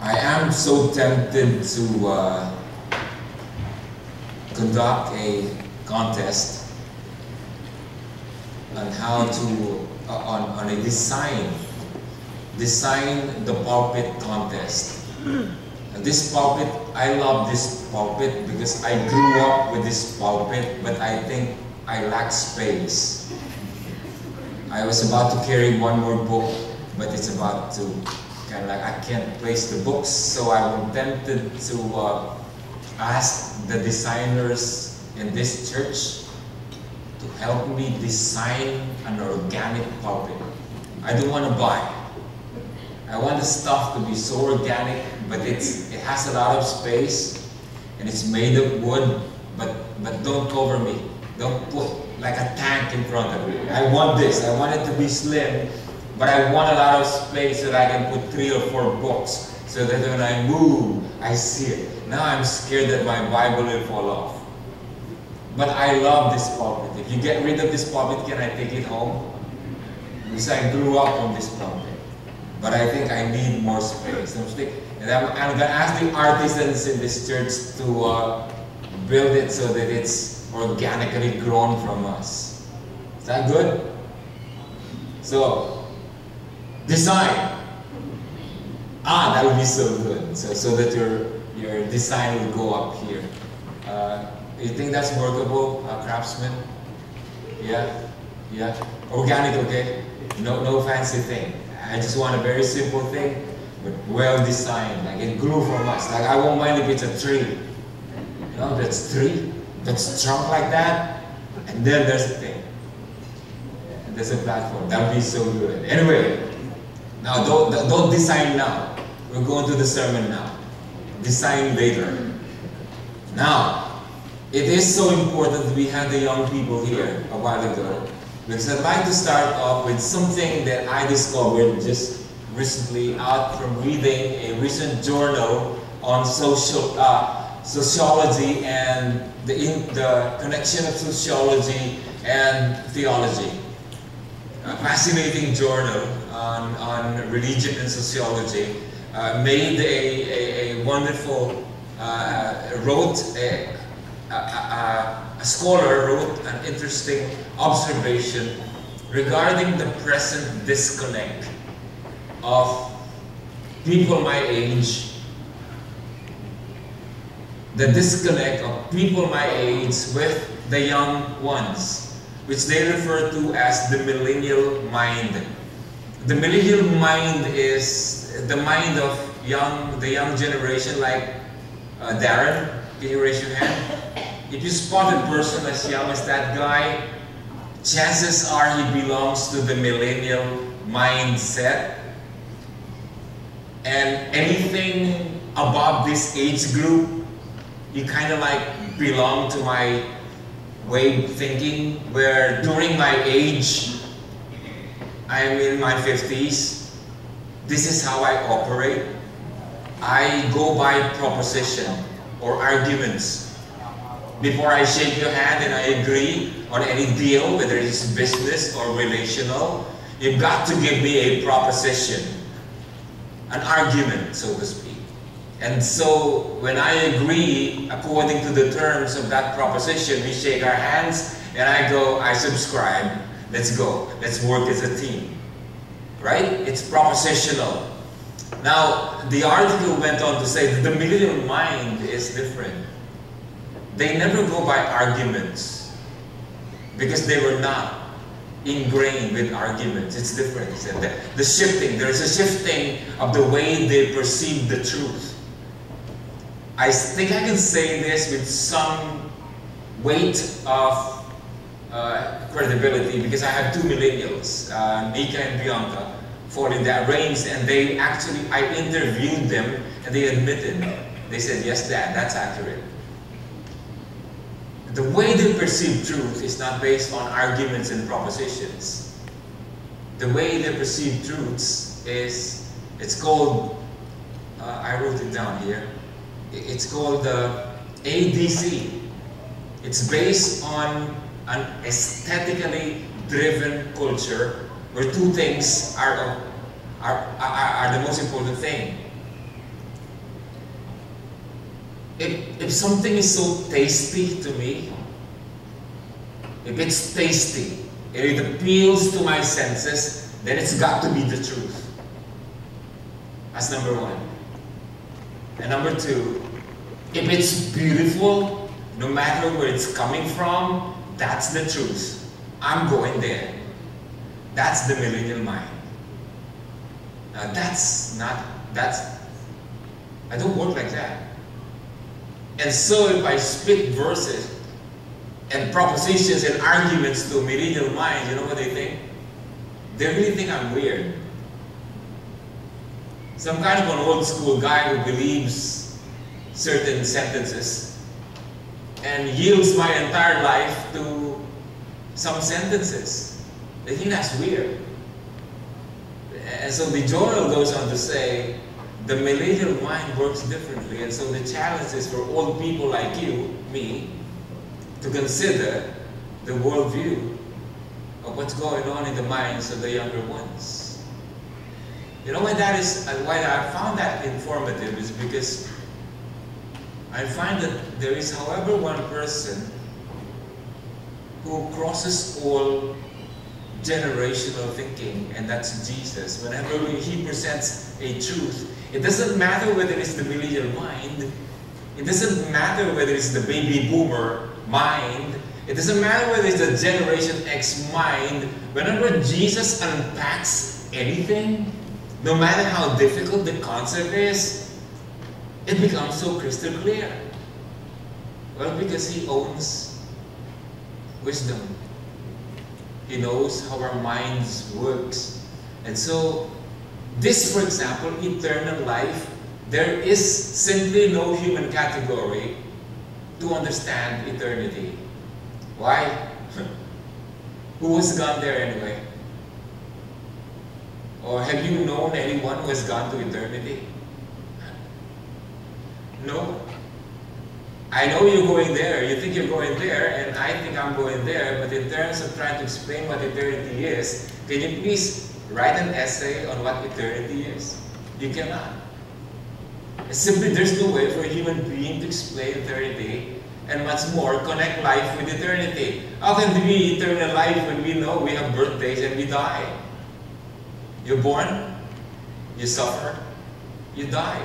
I am so tempted to conduct a contest on how to, on a design the pulpit contest. And this pulpit, I love this pulpit because I grew up with this pulpit, but I think I lack space. I was about to carry one more book, but it's about to kind of like, I can't place the books, so I'm tempted to ask the designers in this church to help me design an organic pulpit. I don't want to buy. I want the stuff to be so organic, but it has a lot of space, and it's made of wood, but don't cover me. Don't put like a tank in front of me. I want this. I want it to be slim, but I want a lot of space so that I can put 3 or 4 books so that when I move, I see it. Now I'm scared that my Bible will fall off. But I love this pulpit. If you get rid of this pulpit, can I take it home? Because I grew up on this pulpit. But I think I need more space. And I'm going to ask the artisans in this church to build it so that it's organically grown from us. Is that good? So, design. That would be so good. So that your design will go up here. You think that's workable, craftsman? Yeah? Yeah? Organic, okay? No fancy thing. I just want a very simple thing, but well designed. Like it grew from us. Like I won't mind if it's a tree. You know, that's tree, that's trunk like that, and then there's a thing. And there's a platform. That would be so good. Anyway, now don't design now. We're going to the sermon now. Design later. Now, it is so important that we had the young people here a while ago. Because I'd like to start off with something that I discovered just recently out from reading a recent journal on sociology and the connection of sociology and theology. A fascinating journal on religion and sociology made a wonderful, a scholar wrote an interesting observation regarding the present disconnect of people my age, the disconnect of people my age with the young ones, which they refer to as the millennial mind. The millennial mind is the mind of the young generation, like Darren. Can you raise your hand? If you spot a person as young as that guy, chances are he belongs to the millennial mindset. And anything above this age group, you kind of like belong to my way of thinking, where during my age, I'm in my 50s, this is how I operate. I go by proposition or arguments. Before I shake your hand and I agree on any deal, whether it's business or relational, you've got to give me a proposition, an argument, so to speak. And so when I agree according to the terms of that proposition, we shake our hands and I go, I subscribe, let's go, let's work as a team. Right? It's propositional. Now, the article went on to say that the millennial mind is different. They never go by arguments because they were not ingrained with arguments. It's different. The shifting, there's a shifting of the way they perceive the truth. I think I can say this with some weight of credibility because I have 2 millennials, Nika and Bianca, fall in that range, and they actually, I interviewed them and they admitted. They said, yes, Dad, that's accurate. The way they perceive truth is not based on arguments and propositions. The way they perceive truths is, it's called, I wrote it down here, it's called ADC. It's based on an aesthetically driven culture where 2 things are the most important thing. If something is so tasty to me, if it's tasty, if it appeals to my senses, then it's got to be the truth. That's number one. And number two, if it's beautiful, no matter where it's coming from, that's the truth. I'm going there. That's the millennial mind. Now I don't work like that. And so if I spit verses and propositions and arguments to a millennial mind, you know what they think? They really think I'm weird. Some kind of an old school guy who believes certain sentences and yields my entire life to some sentences. They think that's weird. And so the journal goes on to say, the millennial mind works differently, and so the challenge is for old people like you, me, to consider the worldview of what's going on in the minds of the younger ones. You know why that is? Why I found that informative is because I find that there is, however, one person who crosses all generational thinking, and that's Jesus. Whenever he presents a truth, it doesn't matter whether it's the millennial mind, it doesn't matter whether it's the baby boomer mind, it doesn't matter whether it's the Generation X mind. Whenever Jesus unpacks anything, no matter how difficult the concept is, it becomes so crystal clear. Well, because he owns wisdom. He knows how our minds works. And so, this, for example, eternal life, there is simply no human category to understand eternity. Why? Who has gone there anyway? Or have you known anyone who has gone to eternity? No. I know you're going there, you think you're going there, and I think I'm going there, but in terms of trying to explain what eternity is, can you please write an essay on what eternity is? You cannot. Simply, there's no way for a human being to explain eternity, and much more, connect life with eternity. How can there be eternal life when we know we have birthdays and we die? You're born, you suffer, you die.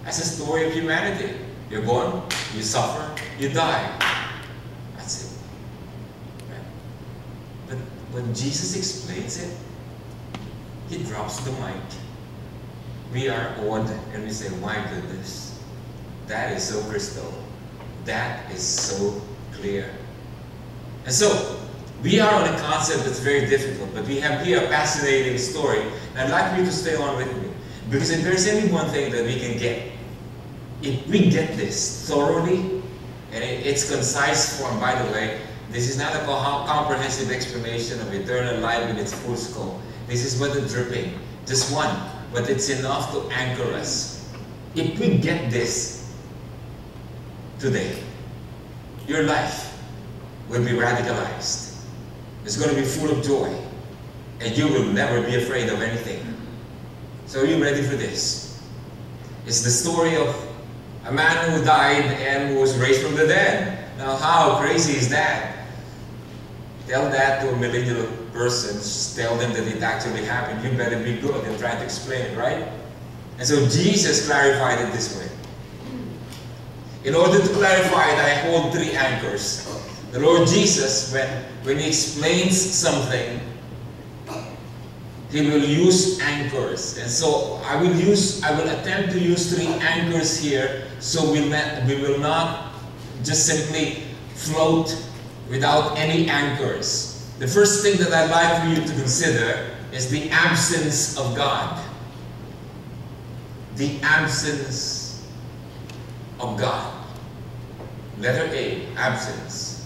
That's the story of humanity. You're born, you suffer, you die. That's it. Right? But when Jesus explains it, he drops the mic. We are awed and we say, my goodness, that is so crystal. That is so clear. And so, we are on a concept that's very difficult, but we have here a fascinating story. And I'd like you to stay on with me. Because if there's any one thing that we can get, if we get this thoroughly, and it's concise form, by the way, this is not a comprehensive explanation of eternal life in its full scope. This is but a dripping, just one, but it's enough to anchor us. If we get this today, your life will be radicalized. It's going to be full of joy, and you will never be afraid of anything. So are you ready for this? It's the story of a man who died and who was raised from the dead. Now, how crazy is that? Tell that to a millennial person, just tell them that it actually happened. You better be good and try to explain it, right? And so Jesus clarified it this way. In order to clarify it, I hold three anchors. The Lord Jesus, when he explains something, he will use anchors. And so I will attempt to use three anchors here, so we will not just simply float without any anchors. The first thing that I'd like for you to consider is the absence of God. The absence of God. Letter A, absence.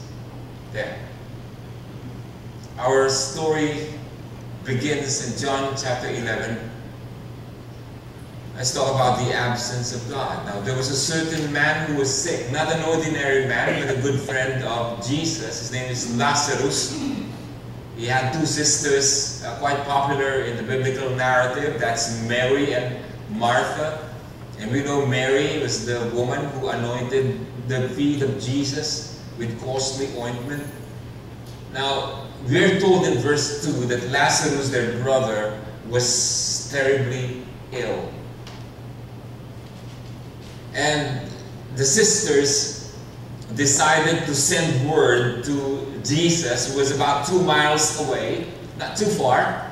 There. Our story begins in John chapter 11. Let's talk about the absence of God. Now, there was a certain man who was sick, not an ordinary man, but a good friend of Jesus. His name is Lazarus. He had two sisters, quite popular in the biblical narrative. That's Mary and Martha. And we know Mary was the woman who anointed the feet of Jesus with costly ointment. Now, we're told in verse 2 that Lazarus, their brother, was terribly ill. And the sisters decided to send word to Jesus, who was about 2 miles away, not too far.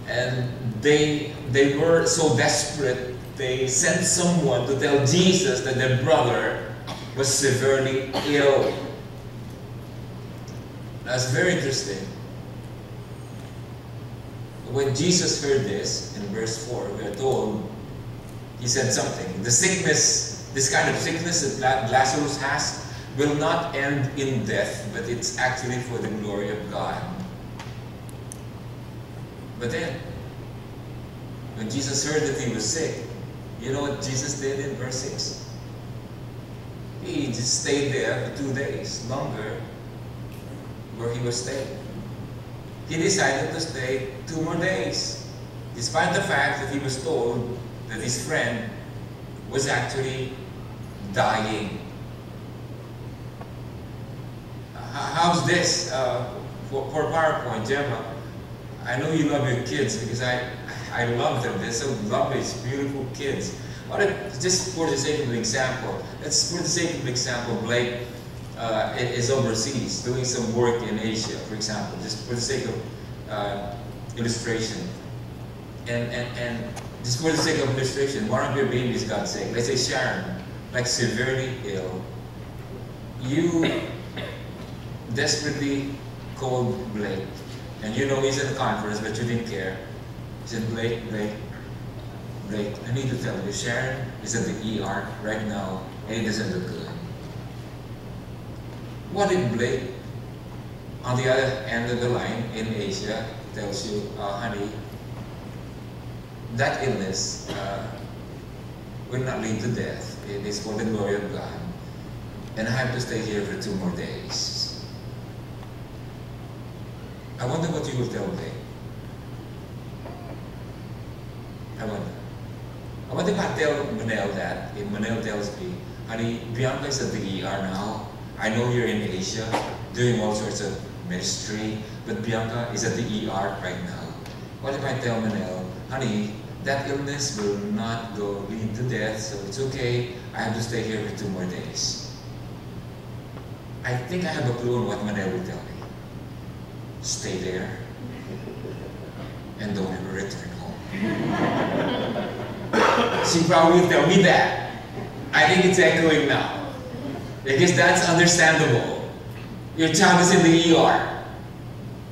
And they were so desperate, they sent someone to tell Jesus that their brother was severely ill. That's very interesting. When Jesus heard this, in verse 4, we are told, he said something. The sickness, this kind of sickness that Lazarus has, will not end in death, but it's actually for the glory of God. But then, when Jesus heard that he was sick, you know what Jesus did in verse 6? He just stayed there for 2 days longer where he was staying. He decided to stay 2 more days, despite the fact that he was told that his friend was actually dying. How's this for PowerPoint, Gemma? I know you love your kids because I love them. They're so lovely, it's beautiful kids. Just for the sake of an example, Blake is overseas doing some work in Asia, for example, just for the sake of illustration. And just for the sake of illustration, one of your babies got sick. Let's say Sharon, like severely ill. You desperately called Blake, and you know he's at a conference, but you didn't care. He said, Blake, I need to tell you, Sharon is at the ER right now, and it doesn't look good. What if Blake, on the other end of the line in Asia, tells you, honey, that illness will not lead to death. It is for the glory of God. And I have to stay here for 2 more days. I wonder what you will tell Blake. I wonder if I tell Manel that, if Manel tells me, honey, Bianca is at the ER now. I know you're in Asia doing all sorts of ministry, but Bianca is at the ER right now. What if I tell Manel, honey, that illness will not lead to death, so it's okay. I have to stay here for 2 more days. I think I have a clue on what Manel will tell me. Stay there and don't ever return home. She probably will tell me that. I think it's echoing now. Because that's understandable. Your child is in the ER.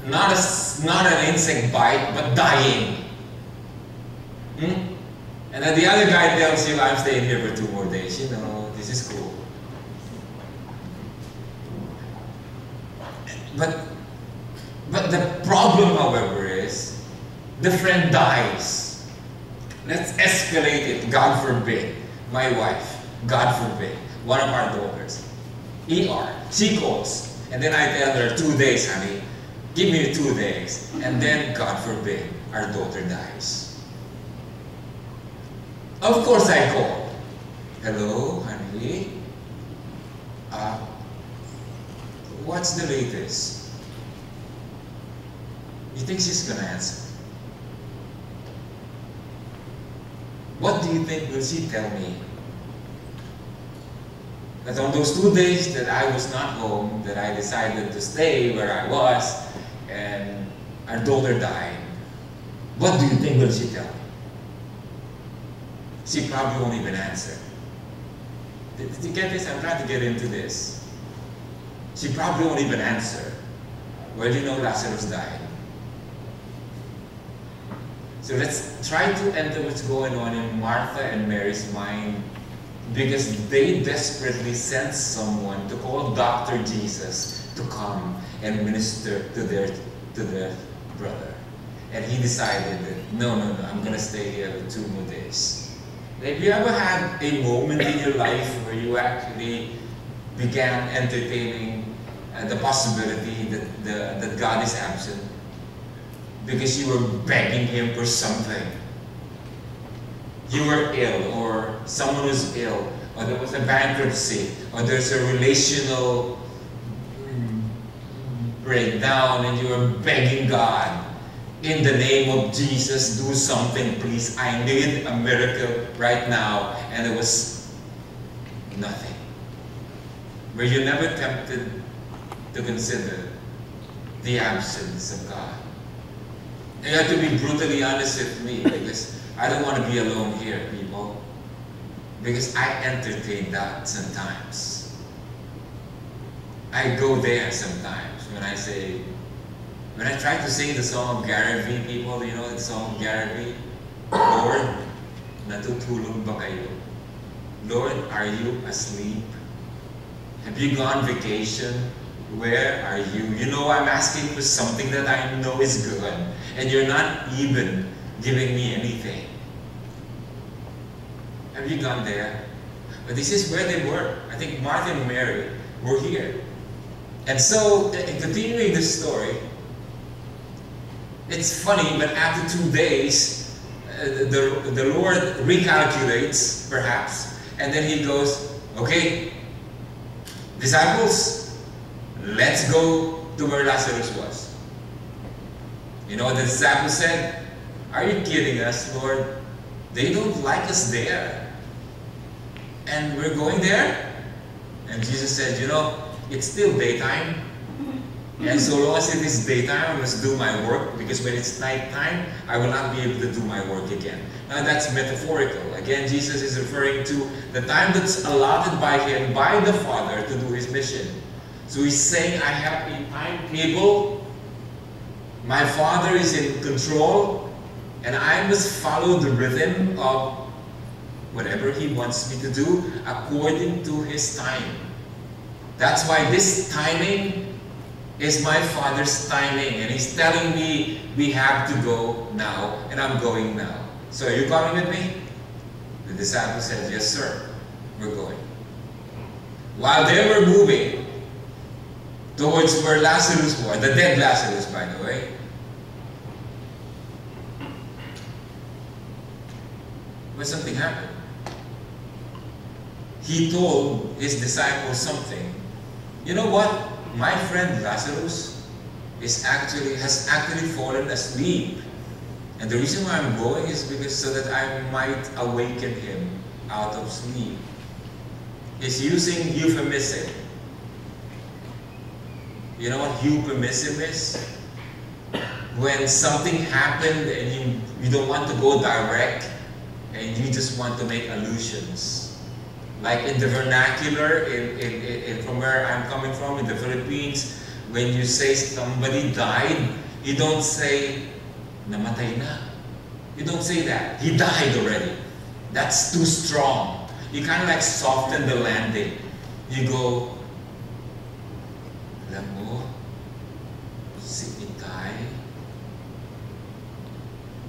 Not an insect bite, but dying. And then the other guy tells you, I'm staying here for 2 more days. You know, this is cool. But the problem, however, is the friend dies. Let's escalate it. God forbid. My wife, God forbid, one of our daughters, ER. She calls, and then I tell her 2 days, honey. Give me 2 days, and then God forbid, our daughter dies. Of course I call. Hello, honey. What's the latest? You think she's gonna answer? What do you think will she tell me? That on those 2 days that I was not home, that I decided to stay where I was, and our daughter died. What do you think will she tell me? She probably won't even answer. Did you get this? I'm trying to get into this. She probably won't even answer. Well, you know Lazarus died. So let's try to enter what's going on in Martha and Mary's mind, because they desperately sent someone to call Dr. Jesus to come and minister to their brother. And he decided that, no, I'm going to stay here for 2 more days. Have you ever had a moment in your life where you actually began entertaining the possibility that God is absent? Because you were begging Him for something. you were ill, or someone was ill, or there was a bankruptcy, or there's a relational breakdown, and you were begging God, in the name of Jesus, do something, please. I need a miracle right now. And there was nothing. Were you never tempted to consider the absence of God? You have to be brutally honest with me, because I don't want to be alone here, people. Because I entertain that sometimes. I go there sometimes when I try to sing the song of Gary V, people, you know the song of Gary V? Lord, natutulog ba kayo? Lord, are you asleep? Have you gone vacation? Where are you? You know, I'm asking for something that I know is good, and you're not even giving me anything. Have you gone there? But this is where they were. I think Martha and Mary were here. And so, continuing the story, it's funny, but after 2 days, the Lord recalculates, perhaps, and then he goes, okay, disciples, let's go to where Lazarus was. You know what the disciples said? Are you kidding us, Lord? They don't like us there. And we're going there? And Jesus said, you know, it's still daytime. And so long as it is daytime, I must do my work, because when it's nighttime, I will not be able to do my work again. Now that's metaphorical. Again, Jesus is referring to the time that's allotted by Him, by the Father, to do His mission. So He's saying, I have a timetable, my Father is in control, and I must follow the rhythm of whatever He wants me to do according to His time. That's why this timing is my Father's timing, and He's telling me we have to go now, and I'm going now. So are you coming with me? The disciples said, yes sir, we're going. While they were moving towards where Lazarus was, the dead Lazarus, by the way, but something happened. He told His disciples something. You know what? My friend Lazarus has actually fallen asleep. And the reason why I'm going is because so that I might awaken him out of sleep. He's using euphemism. You know what euphemism is? When something happened and you don't want to go direct, and you just want to make allusions. Like in the vernacular, from where I'm coming from, in the Philippines, when you say somebody died, you don't say, namatay na. You don't say that. He died already. That's too strong. You kind of like soften the landing. You go, alam mo, si Itay,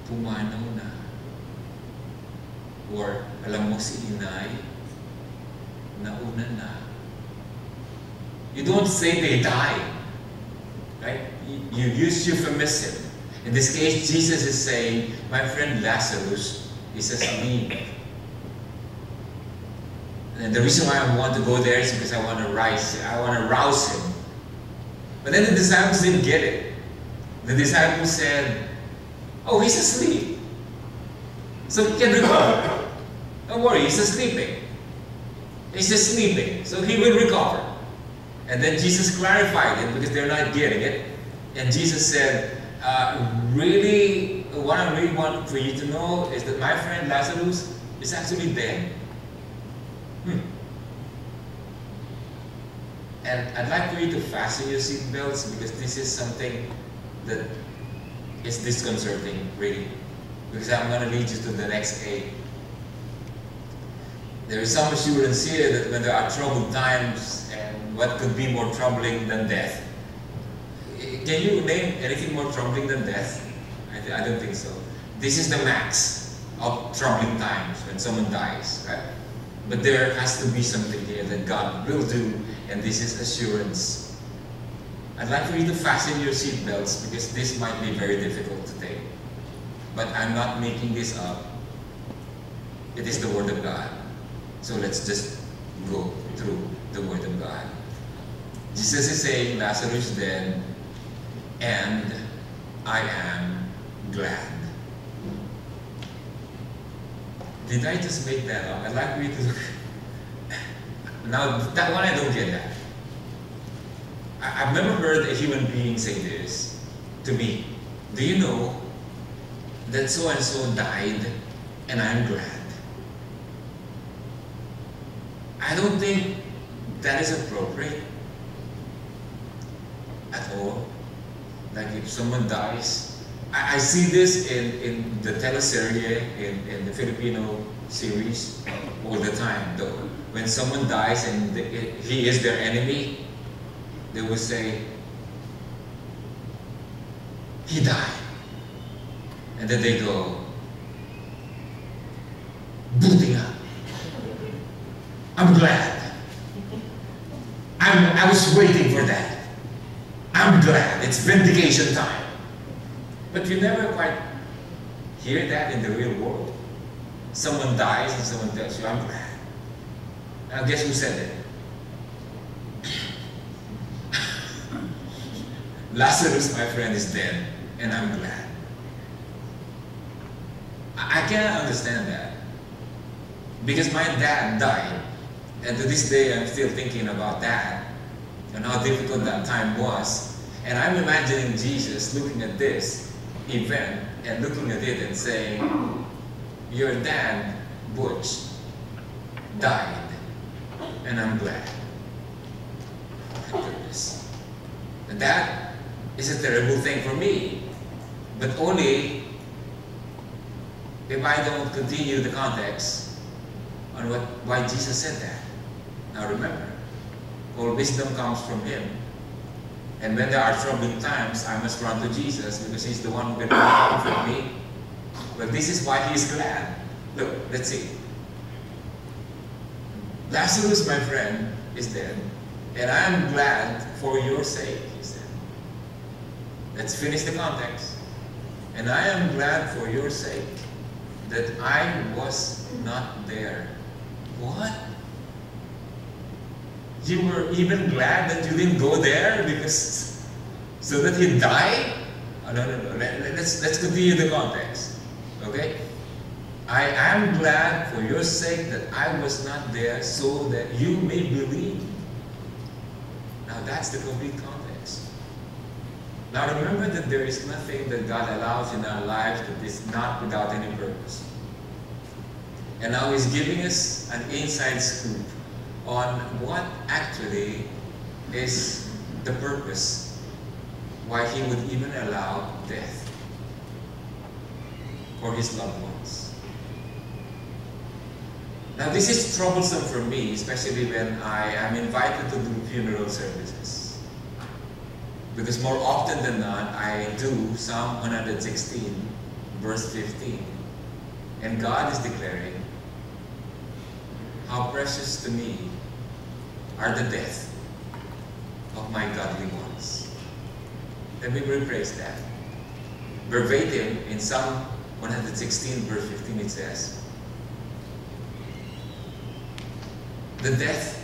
pumanaw na. Or, alam mo si Inay, nauna na. You don't say they died, right? You use euphemism. In this case, Jesus is saying, my friend Lazarus is asleep. And the reason why I want to go there is because I want to rouse him. But then the disciples didn't get it. The disciples said, oh, he's asleep. So he can recover. Don't worry, he's just sleeping. He's just sleeping, so he will recover. And then Jesus clarified it because they're not getting it. And Jesus said, really, what I really want for you to know is that my friend Lazarus is actually dead. And I'd like for you to fasten your seatbelts because this is something that is disconcerting, really. Because I'm going to lead you to the next A. There is some assurance here that when there are troubled times, and what could be more troubling than death? Can you name anything more troubling than death? I don't think so. This is the max of troubling times when someone dies, right? But there has to be something here that God will do, and this is assurance. I'd like for you to fasten your seatbelts because this might be very difficult to take. But I'm not making this up. It is the Word of God. So let's just go through the Word of God. Jesus is saying, Lazarus is dead, and I am glad. Did I just make that up? I'd like you to... Now, that one I don't get that. I've never heard a human being say this to me. Do you know that so-and-so died and I'm glad? I don't think that is appropriate at all. Like if someone dies, I see this in the teleserye, in the Filipino series all the time. Though, when someone dies and he is their enemy, they will say, he died. And then they go, booting up. I'm glad. I was waiting for that. I'm glad. It's vindication time. But you never quite hear that in the real world. Someone dies and someone tells you, I'm glad. Now guess who said it? Lazarus, my friend, is dead, and I'm glad. I cannot understand that. Because my dad died, and to this day I'm still thinking about that, and how difficult that time was. And I'm imagining Jesus looking at this event, and looking at it and saying, your dad, Butch, died, and I'm glad. My goodness. And that is a terrible thing for me, but only if I don't continue the context on why Jesus said that. Now remember, all wisdom comes from Him. And when there are troubling times, I must run to Jesus because He's the one who can comfort me. But this is why He is glad. Look, let's see. Lazarus, my friend, is dead, and I am glad for your sake, He said. Let's finish the context. And I am glad for your sake that I was not there. What? You were even glad that you didn't go there because so that he died? Oh, no. Let's continue the context. Okay? I am glad for your sake that I was not there so that you may believe. Now that's the complete context. Now remember that there is nothing that God allows in our lives that is not without any purpose. And now He's giving us an inside scoop on what actually is the purpose why He would even allow death for His loved ones. Now this is troublesome for me, especially when I am invited to do funeral services. Because more often than not, I do Psalm 116, verse 15. And God is declaring, how precious to me are the death of my godly ones. Let me rephrase that. Verbatim, in Psalm 116, verse 15, it says, the death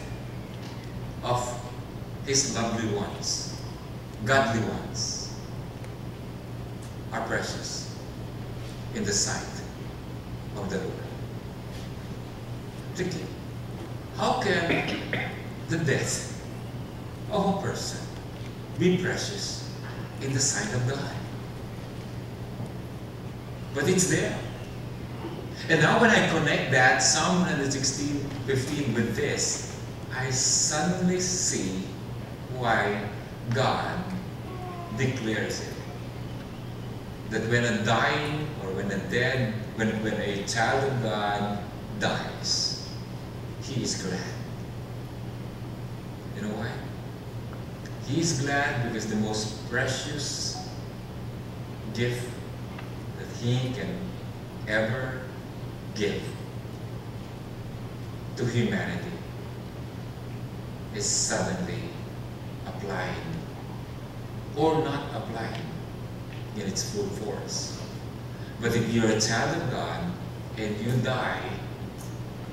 of His lovely ones, godly ones, are precious in the sight of the Lord. Thinking, how can the death of a person be precious in the sight of God? But it's there. And now when I connect that Psalm 116:15 with this, I suddenly see why God declares it. That when a dying or when a child of God dies, He is glad. You know why? He is glad because the most precious gift that He can ever give to humanity is suddenly applied or not applied in its full force. But if you're a child of God and you die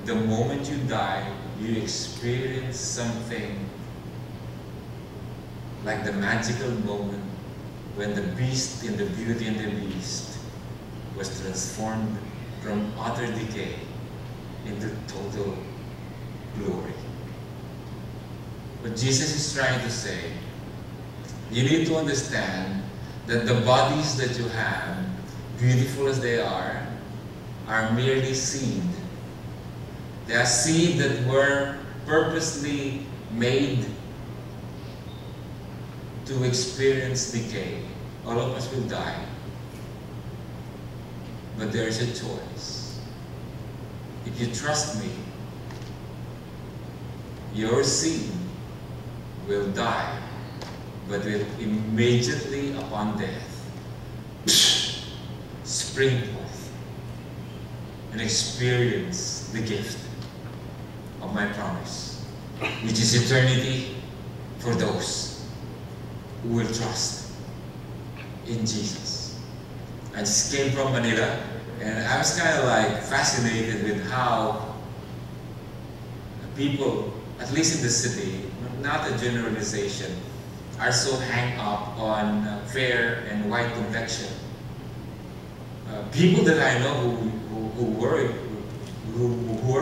the moment you die, you experience something like the magical moment when the beast in the Beauty and the Beast was transformed from utter decay into total glory. What Jesus is trying to say, you need to understand that the bodies that you have, beautiful as they are merely seed. They are seed that were purposely made to experience decay. All of us will die. But there is a choice. If you trust me, your seed will die, but will immediately upon death spring forth and experience the gift of my promise, which is eternity for those who will trust in Jesus. I just came from Manila, and I was kind of like fascinated with how people, at least in the city, not a generalization, are so hang up on fair and white complexion. People that I know who were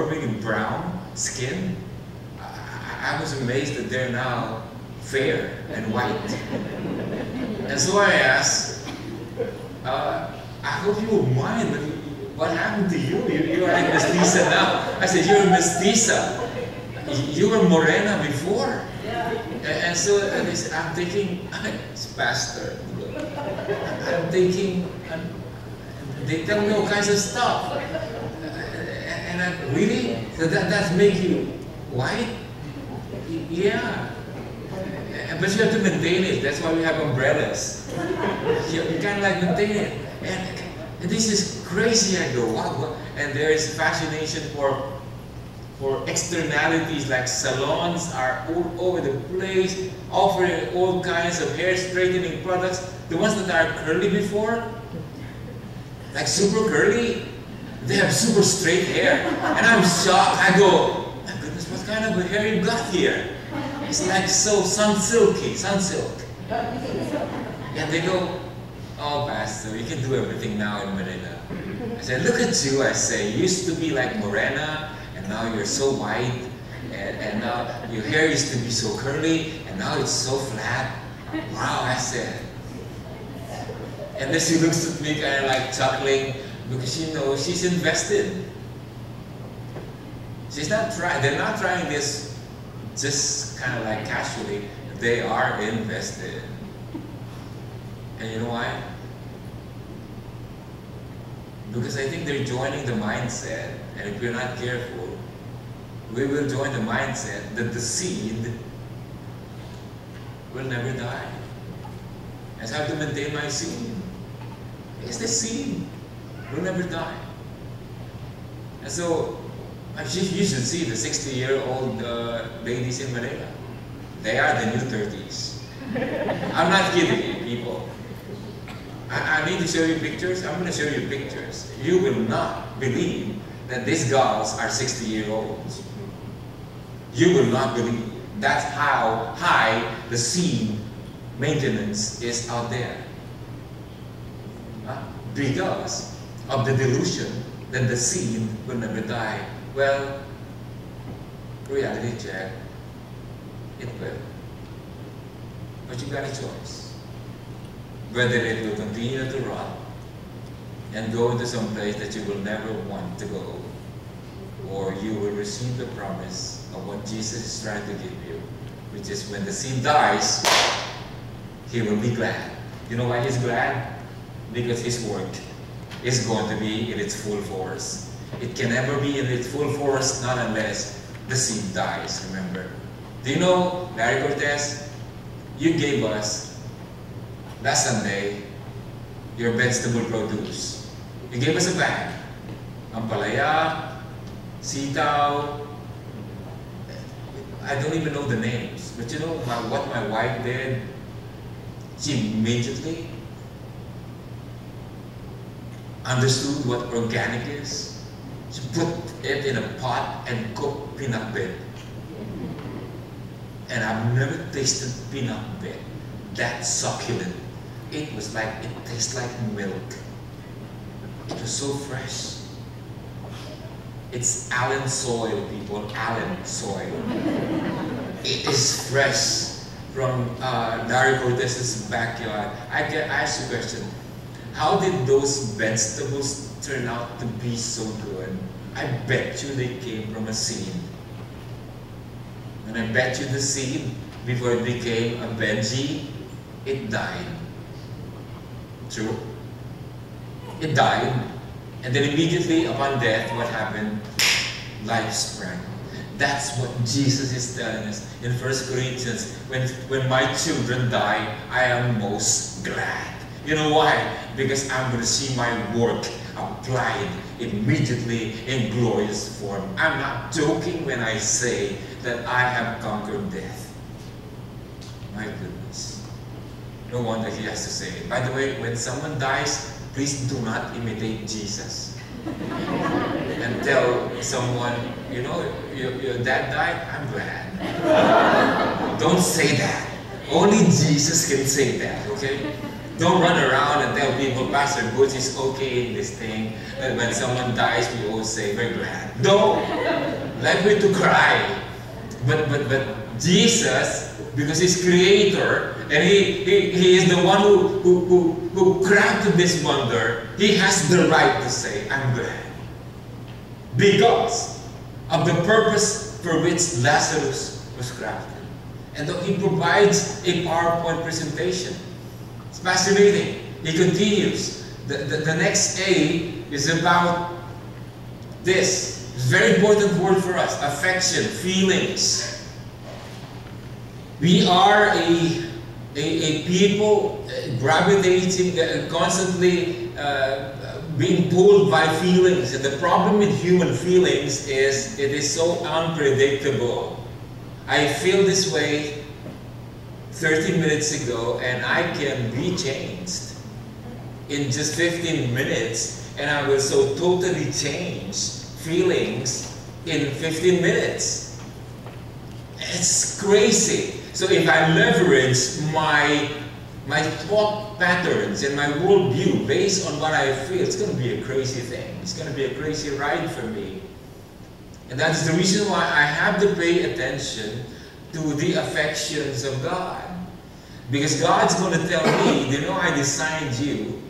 with brown skin, I was amazed that they're now fair and white. And so I asked, I hope you won't mind, but what happened to you? You are like mestiza now. I said, you're a mestiza. You were morena before. And so I'm thinking, it's pastor. I'm thinking, they tell me all kinds of stuff. And I really? So that's make you white? Yeah. But you have to maintain it. That's why we have umbrellas. You kind of like maintain it. And this is crazy. I go, wow. And there is fascination for externalities, like salons are all over the place, offering all kinds of hair straightening products. The ones that are curly before, like super curly, they have super straight hair. And I'm shocked. I go, my goodness, what kind of a hair you got here? It's like so sun silk. And they go, oh, Pastor, you can do everything now in Manila. I said, look at you, I say. You used to be like morena, and now you're so white, and now your hair used to be so curly, and now it's so flat. Wow, I said. And then she looks at me kind of like chuckling, because she knows she's invested. She's not trying, they're not trying this just kind of like casually. They are invested. And you know why? Because I think they're joining the mindset, and if we're not careful, we will join the mindset that the seed will never die. I just have to maintain my seed. It's the seed will never die. And so, you should see the 60-year-old ladies in Manila. They are the new 30s. I'm not kidding you, people. I need to show you pictures. I'm going to show you pictures. You will not believe that these girls are 60-year-olds. You will not believe. That's how high the seed maintenance is out there. Because of the delusion that the seed will never die. Well, reality check, it will. But you got a choice. Whether it will continue to rot and go into some place that you will never want to go, or you will receive the promise of what Jesus is trying to give you, which is when the seed dies, he will be glad. You know why he's glad? Because his work is going to be in its full force. It can never be in its full force, not unless the seed dies, remember. Do you know, Larry Cortez, you gave us last Sunday your vegetable produce. You gave us a bag. Ampalaya, sitaw, I don't even know the names. But you know what my wife did? She immediately understood what organic is. She put it in a pot and cooked pinakbet. And I've never tasted pinakbet that succulent. It was like, it tastes like milk. It was so fresh. It's Allen soil, people. Allen soil. It is fresh from Larry Cortez's backyard. I ask you a question. How did those vegetables turn out to be so good? I bet you they came from a seed. And I bet you the seed, before it became a veggie, it died. True? It died. And then immediately upon death, what happened? Life sprang. That's what Jesus is telling us in 1 Corinthians. When my children die, I am most glad. You know why? Because I'm going to see my work applied immediately in glorious form. I'm not joking when I say that I have conquered death. My goodness. No wonder he has to say it. By the way, when someone dies, please do not imitate Jesus. And tell someone, you know, your dad died, I'm glad. Don't say that. Only Jesus can say that, okay? Don't run around and tell people, Pastor Butch is okay in this thing. And when someone dies, we always say, we're glad. No! Let me to cry. But Jesus, because he's creator, and he is the one who crafted this wonder, he has the right to say, I'm glad. Because of the purpose for which Lazarus was crafted. And he provides a PowerPoint presentation. It's fascinating. He continues. The next A is about this. It's a very important word for us. Affection, feelings. We are a people gravitating, constantly being pulled by feelings. And the problem with human feelings is it is so unpredictable. I feel this way 30 minutes ago and I can be changed in just 15 minutes, and I will so totally change feelings in 15 minutes. It's crazy. So if I leverage my thought patterns and my worldview based on what I feel, it's going to be a crazy thing. It's going to be a crazy ride for me. And that's the reason why I have to pay attention to the affections of God. Because God's going to tell me, you know, I designed you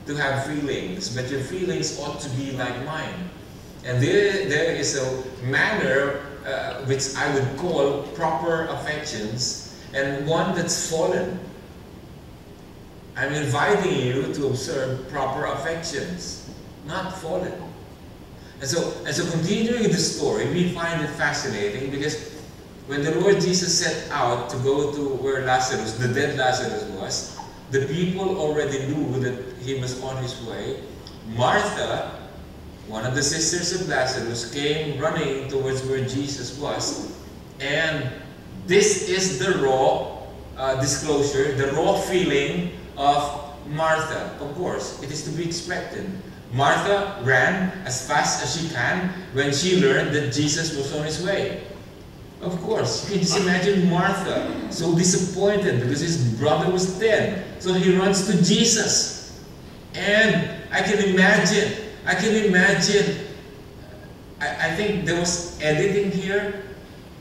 to have feelings, but your feelings ought to be like mine. And there is a manner which I would call proper affections, and one that's fallen. I'm inviting you to observe proper affections, not fallen. And so continuing the story, we find it fascinating because when the Lord Jesus set out to go to where Lazarus, the dead Lazarus was, the people already knew that he was on his way. Martha, one of the sisters of Lazarus, came running towards where Jesus was. And this is the raw disclosure, the raw feeling of Martha. Of course, it is to be expected. Martha ran as fast as she can when she learned that Jesus was on his way. Of course, you can just imagine Martha so disappointed because his brother was dead. So he runs to Jesus. And I can imagine, I think there was editing here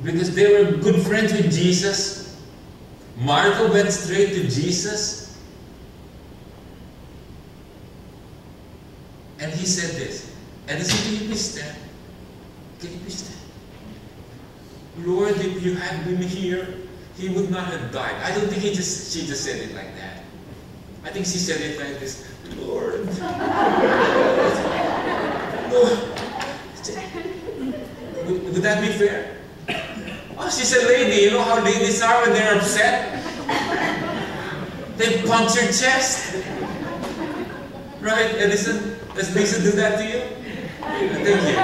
because they were good friends with Jesus. Martha went straight to Jesus. And he said this. And he said, can you please stand? Can you please stand? Lord, if you had been here, he would not have died. I don't think she just said it like that. I think she said it like this. Lord. Lord. Would that be fair? Oh, she's a lady. You know how ladies are when they're upset? They punch your chest. Right, Edison? Does Lisa do that to you? Thank you.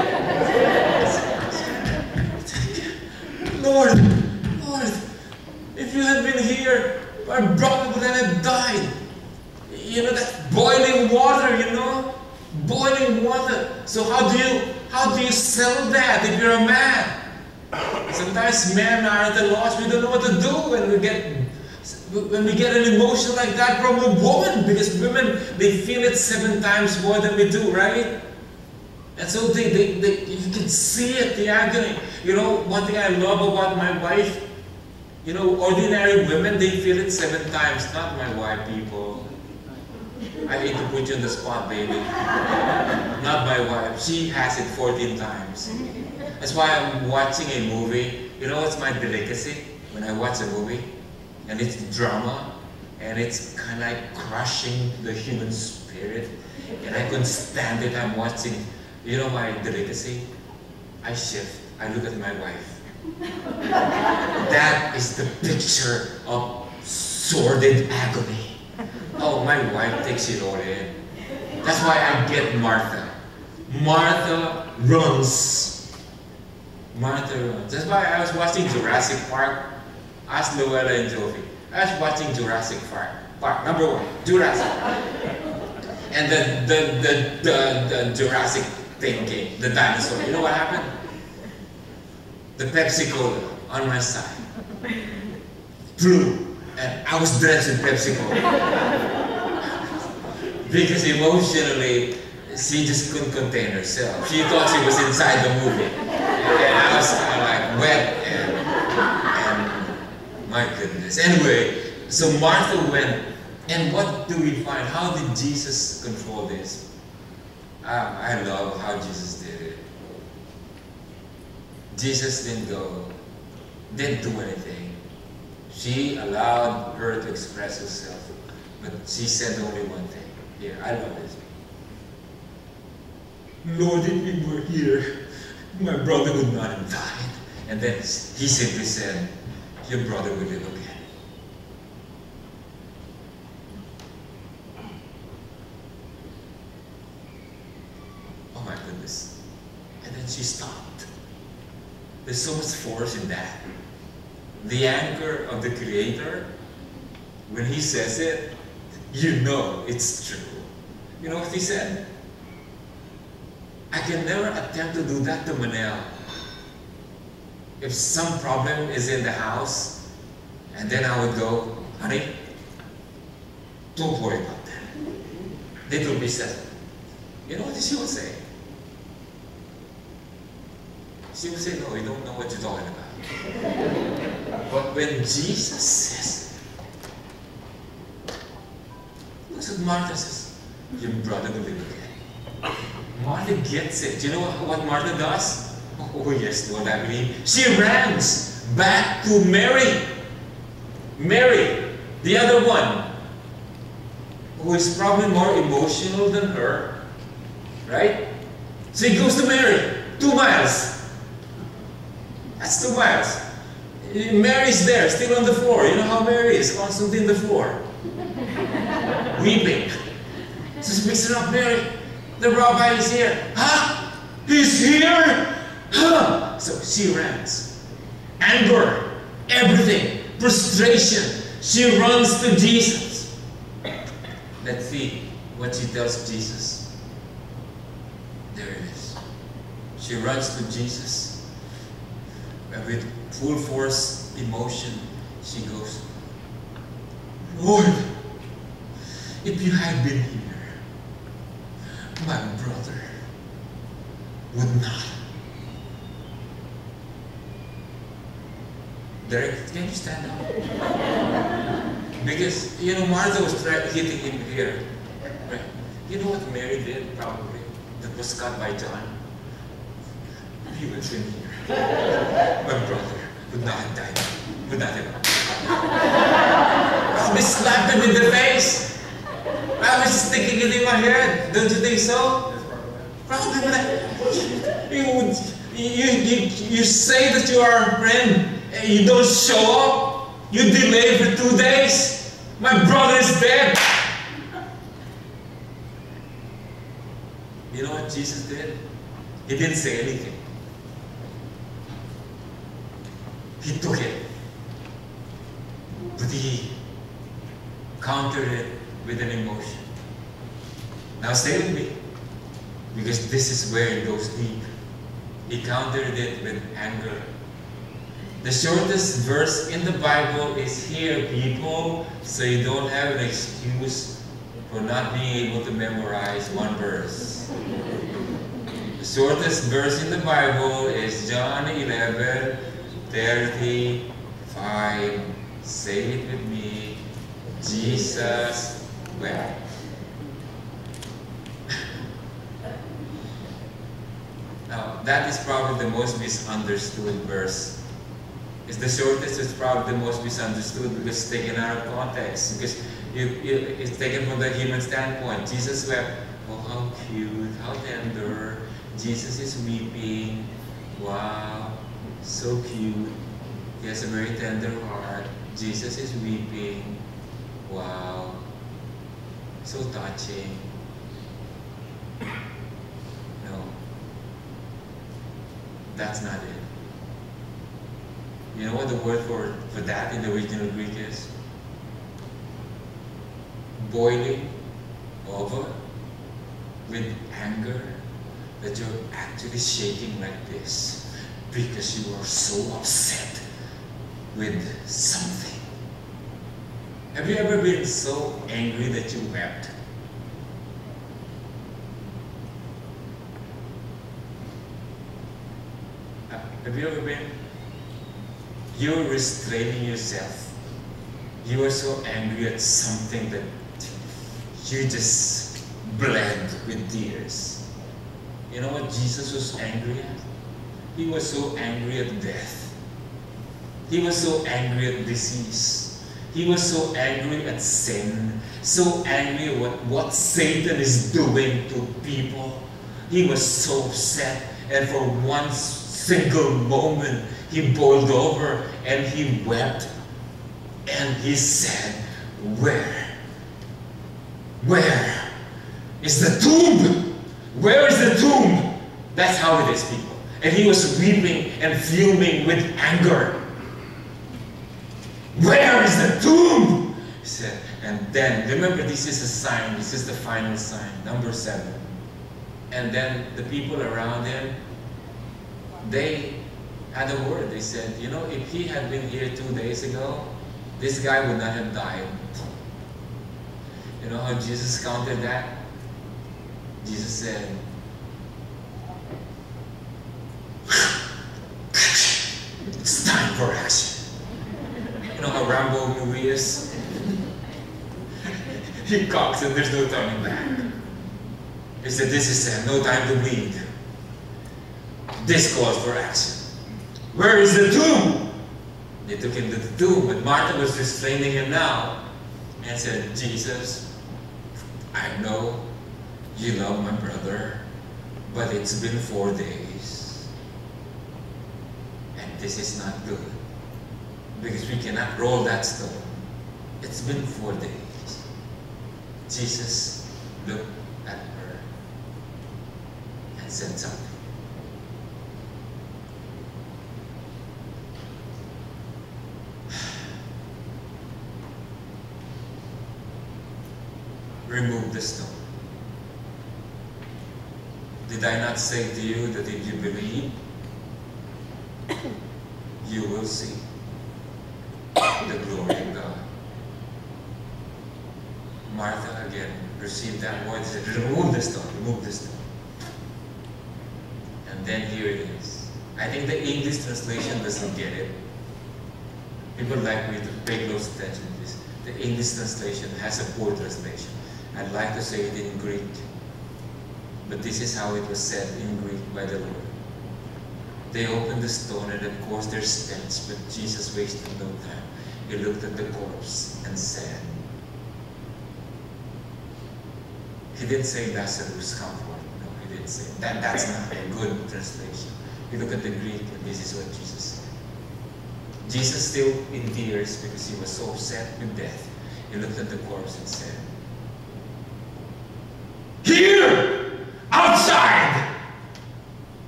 Lord, if you had been here, our brother would have died. You know, that boiling water, you know? boiling water. So how do you settle that if you're a man? Sometimes men are at a loss. We don't know what to do when we get an emotion like that from a woman, because women, they feel it 7 times more than we do, right? And so you can see it, the agony. You know, one thing I love about my wife, you know, ordinary women, they feel it 7 times. Not my wife, people. I hate to put you on the spot, baby. Not my wife. She has it 14 times. That's why I'm watching a movie. You know what's my delicacy? When I watch a movie, and it's drama, and it's kind of like crushing the human spirit, and I couldn't stand it. I'm watching, you know my delicacy? I shift. I look at my wife. That is the picture of sordid agony. Oh, my wife takes it all in. That's why I get Martha. Martha runs. Martha runs. That's why I was watching Jurassic Park. Ask Luella and Jovi. I was watching Jurassic Park. Number 1, Jurassic. And the Jurassic thing came, the dinosaur. You know what happened? The Pepsi Cola on my side flew, and I was drenched in Pepsi Cola. Because emotionally, she just couldn't contain herself. She thought she was inside the movie. And I was kind of like wet and my goodness. Anyway, so Martha went, and what do we find? How did Jesus control this? I love how Jesus did it. Jesus didn't do anything. She allowed her to express herself, but she said only one thing. Here, I love this. Lord, if you were here, my brother would not have died. And then he simply said, your brother will live again. Oh my goodness. And then she stopped. There's so much force in that. The anchor of the Creator, when He says it, you know it's true. You know what He said? I can never attempt to do that to Manel. If some problem is in the house, and then I would go, honey, don't worry about that. It will be settled. You know what she would say? She would say, no, you don't know what you're talking about. But when Jesus says, look what Martha says, your brother will live again. Martha gets it. Do you know what Martha does? Oh yes, Lord, I believe. She runs back to Mary. Mary, the other one, who is probably more emotional than her, right? So he goes to Mary, 2 miles. That's 2 miles. Mary's there, still on the floor. You know how Mary is, constantly on the floor. Weeping. So he picks her up, Mary. The rabbi is here. Huh? He's here? Huh? So she runs. Anger, everything, frustration. She runs to Jesus. Let's see what she tells Jesus. There it is. She runs to Jesus. And with full force, emotion, she goes, Lord, if you had been here, my brother would not. Derek, can you stand up? Because, you know, Martha was hitting him here. Right? You know what Mary did, probably? That was cut by John. He was in here. My brother would not have died. Would not have died. Probably slapped him in the face. I was just thinking it in my head. Don't you think so? Probably when you say that you are a friend and you don't show up. You delay for 2 days. My brother is dead. You know what Jesus did? He didn't say anything. He took it. But he countered it with an emotion. Now stay with me. Because this is where it goes deep. He countered it with anger. The shortest verse in the Bible is here, people, so you don't have an excuse for not being able to memorize one verse. The shortest verse in the Bible is John 11:35. Say it with me. Jesus wept. Now, that is probably the most misunderstood verse. It's the shortest, it's probably the most misunderstood because it's taken out of context. Because it's taken from the human standpoint. Jesus wept. Oh, how cute, how tender. Jesus is weeping. Wow, so cute. He has a very tender heart. Jesus is weeping. Wow, so touching. No, that's not it. You know what the word for that in the original Greek is? Boiling over with anger, that you're actually shaking like this because you are so upset with something. Have you ever been so angry that you wept? Have you ever been? You're restraining yourself. You are so angry at something that you just bled with tears. You know what Jesus was angry at? He was so angry at death. He was so angry at disease. He was so angry at sin. So angry at what Satan is doing to people. He was so upset, and for one single moment, he boiled over and he wept and he said, Where is the tomb? Where is the tomb? That's how it is, people. And he was weeping and fuming with anger. Where is the tomb? He said, and then, remember, this is a sign, this is the final sign, number 7. And then the people around him, they had a word. They said, you know, if he had been here 2 days ago, this guy would not have died. You know how Jesus countered that? Jesus said, it's time for action. You know how Rambo movie is? He cocks and there's no turning back. He said, this is no time to bleed. This calls for action. Where is the tomb? They took him to the tomb, but Martha was restraining him now and said, Jesus, I know you love my brother, but it's been 4 days. And this is not good. Because we cannot roll that stone. It's been 4 days. Jesus looked at her and said something. Remove the stone. Did I not say to you that if you believe, you will see the glory of God? Martha again received that word and said, remove the stone, remove the stone. And then here it is. I think the English translation doesn't get it. People like me to pay close attention to this. The English translation has a poor translation. I'd like to say it in Greek, but this is how it was said in Greek by the Lord. They opened the stone, and of course there's stench, but Jesus wasted no time. He looked at the corpse and said, he didn't say Lazarus, come forth. No, he didn't say that. That's not a good translation. You look at the Greek, and this is what Jesus said. Jesus, still in tears because he was so upset with death, he looked at the corpse and said, here! Outside!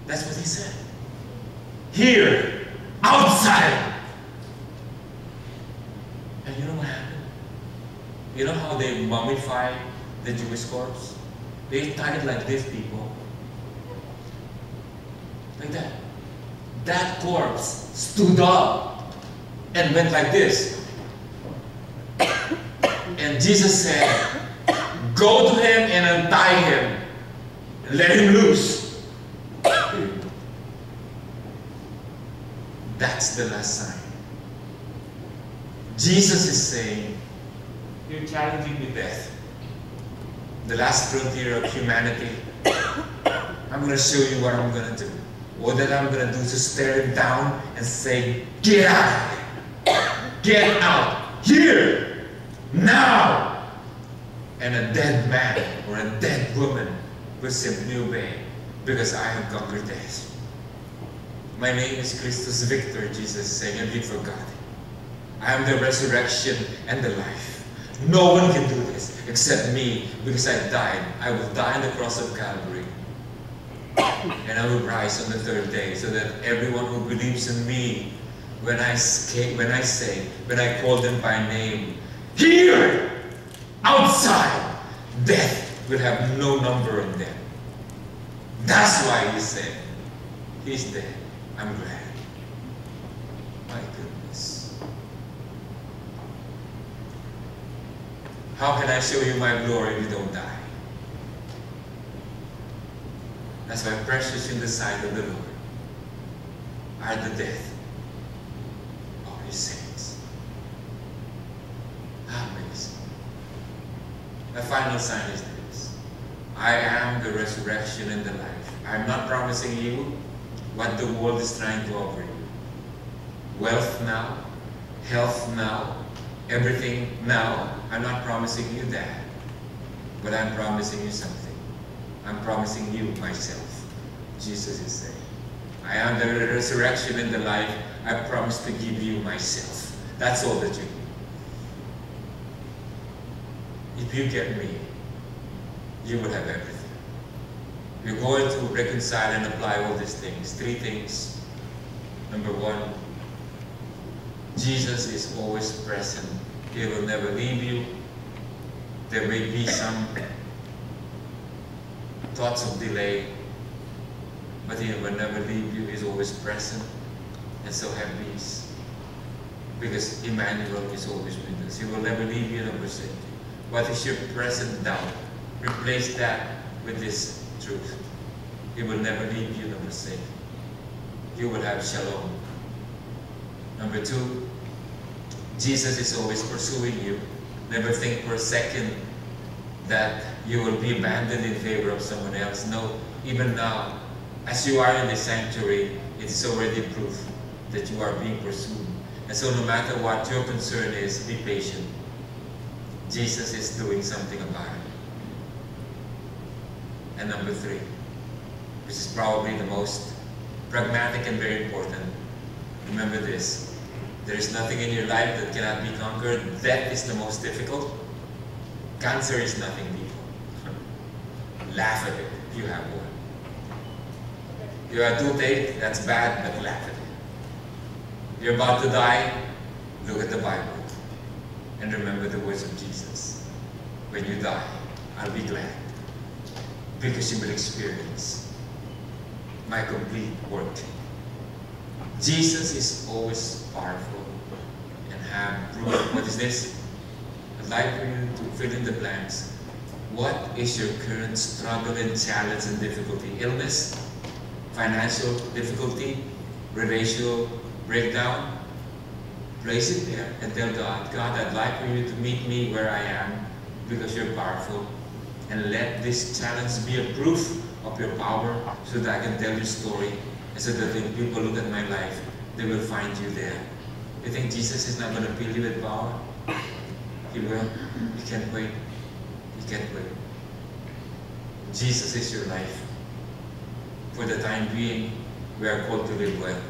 That's what he said. Here! Outside! And you know what happened? You know how they mummify the Jewish corpse? They tie it like this, people. that corpse stood up and went like this. And Jesus said, go to him and untie him. And let him loose. That's the last sign. Jesus is saying, you're challenging me death. The last frontier of humanity. I'm going to show you what I'm going to do. All that I'm going to do is to stare him down and say, get out! Get out! Here! Now! And a dead man or a dead woman will simply obey, because I have conquered death. My name is Christus Victor, Jesus is saying, and we forgot. I am the resurrection and the life. No one can do this except me, because I died. I will die on the cross of Calvary. And I will rise on the third day, so that everyone who believes in me, when I call them by name, here, outside, death will have no number on them. That's why he said, he's dead. I'm glad. My goodness. How can I show you my glory if you don't die? That's why precious in the sight of the Lord are the death of his saints. Amazing. The final sign is this. I am the resurrection and the life. I'm not promising you what the world is trying to offer you. Wealth now, health now, everything now. I'm not promising you that. But I'm promising you something. I'm promising you myself. Jesus is saying, I am the resurrection and the life. I promise to give you myself. That's all that you need. If you get me, you will have everything. You're going to reconcile and apply all these things. 3 things. Number 1, Jesus is always present. He will never leave you. There may be some thoughts of delay, but he will never leave you. He's always present. And so have peace, because Emmanuel is always with us. He will never leave you nor forsake you. What is your present doubt? Replace that with this truth. He will never leave you nor forsake you. You will have shalom. Number 2, Jesus is always pursuing you. Never think for a second that you will be abandoned in favor of someone else. No, even now, as you are in the sanctuary, it is already proof that you are being pursued. And so no matter what your concern is, be patient. Jesus is doing something about it. And number 3, which is probably the most pragmatic and very important, remember this. There is nothing in your life that cannot be conquered. Death is the most difficult. Cancer is nothing, people. Laugh at it if you have one. You have a toothache, that's bad, but laugh at it. You're about to die, look at the Bible. And remember the words of Jesus. When you die, I'll be glad, because you will experience my complete work. Jesus is always powerful and have proof. What is this? I'd like for you to fill in the blanks. What is your current struggle and challenge and difficulty? Illness? Financial difficulty? Relational breakdown? Place it there and tell God, God, I'd like for you to meet me where I am, because you're powerful. And let this challenge be a proof of your power, so that I can tell your story, and so that when people look at my life, they will find you there. You think Jesus is not going to fill you with power? He will. You can't wait. You can't wait. Jesus is your life. For the time being, we are called to live well.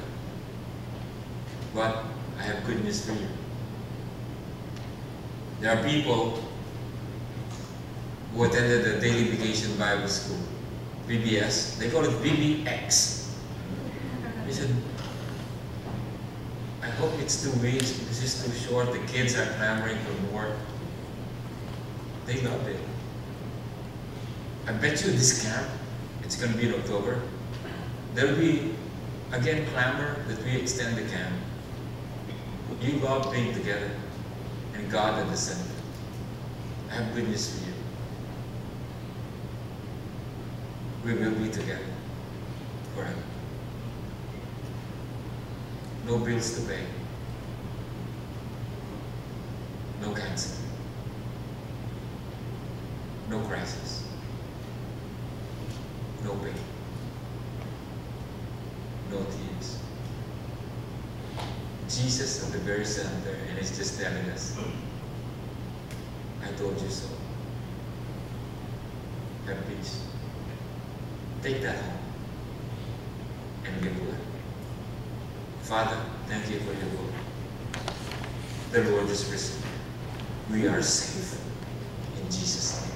But I have good news for you. There are people who attended the Daily Vacation Bible School, VBS. They call it VBX. He said, I hope it's 2 weeks because it's too short. The kids are clamoring for more. They loved it. I bet you this camp, it's going to be in October. There'll be again clamor that we extend the camp. You love being together, and God at the center. I have good news for you. We will be together forever. No bills to pay. No cancer. No crisis. No pain. No tears. Jesus at the very center, and He's just telling us, I told you so. Have peace. Take that home and live well. Father, thank you for your word. The Lord is risen. We are safe. In Jesus' name.